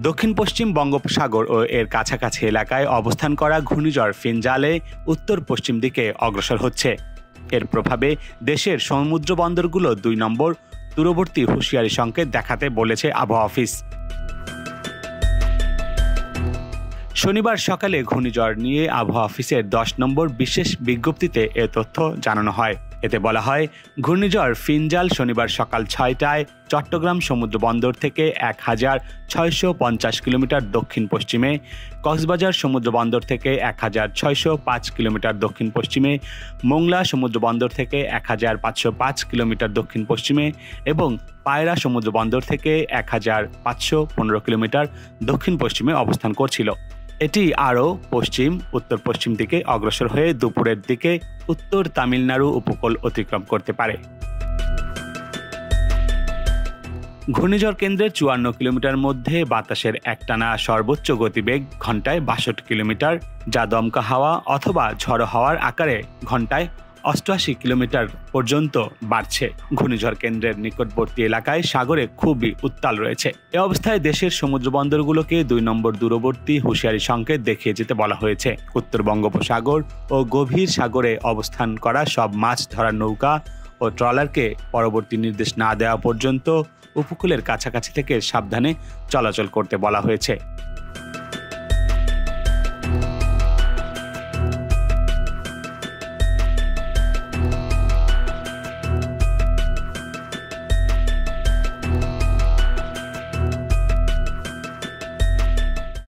দক্ষিণ পশ্চিম বঙ্গোপসাগর ও এর কাছাকাছি এলাকায় অবস্থান করা ঘূর্ণিঝড় ফিনজালে উত্তর পশ্চিম দিকে অগ্রসর হচ্ছে। এর প্রভাবে দেশের সমুদ্র বন্দরগুলো ২ নম্বর দূরবর্তী হুঁশিয়ারি সংকেত দেখাতে বলেছে আবহাওয়া অফিস। শনিবার সকালে ঘূর্ণিঝড় নিয়ে আবহাওয়া অফিসের ১০ নম্বর বিশেষ বিজ্ঞপ্তিতে এ তথ্য জানানো হয়। এতে বলা হয়, ঘূর্ণিঝড় ফিনজাল শনিবার সকাল ৬টায় চট্টগ্রাম সমুদ্র বন্দর থেকে ১,৬৫০ কিলোমিটার দক্ষিণ পশ্চিমে, কক্সবাজার সমুদ্র বন্দর থেকে ১,৬০৫ কিলোমিটার দক্ষিণ পশ্চিমে, মোংলা সমুদ্র বন্দর থেকে ১,৫০৫ কিলোমিটার দক্ষিণ পশ্চিমে এবং পায়রা সমুদ্র বন্দর থেকে ১,৫১৫ কিলোমিটার দক্ষিণ পশ্চিমে অবস্থান করছিল। এটি আরও পশ্চিম উত্তর পশ্চিম দিকে অগ্রসর হয়ে দুপুরের দিকে উত্তর তামিলনাড়ু উপকূল অতিক্রম করতে পারে। ঘূর্ণিঝড় কেন্দ্রের ৫৪ কিলোমিটার মধ্যে বাতাসের একটানা সর্বোচ্চ গতিবেগ ঘন্টায় ৬২ কিলোমিটার, যা দমকা হাওয়া অথবা ঝড়ো হাওয়ার আকারে ঘন্টায় ৮৮ কিলোমিটার পর্যন্ত বাড়ছে। ঘূর্ণিঝড় কেন্দ্রের নিকটবর্তী এলাকায় সাগরে খুবই উত্তাল রয়েছে। এ অবস্থায় দেশের সমুদ্র বন্দরগুলোকে ২ নম্বর দূরবর্তী হুঁশিয়ারি সংকেত দেখিয়ে যেতে বলা হয়েছে। উত্তর বঙ্গোপসাগর ও গভীর সাগরে অবস্থান করা সব মাছ ধরার নৌকা ও ট্রলারকে পরবর্তী নির্দেশ না দেওয়া পর্যন্ত উপকূলের কাছাকাছি থেকে সাবধানে চলাচল করতে বলা হয়েছে।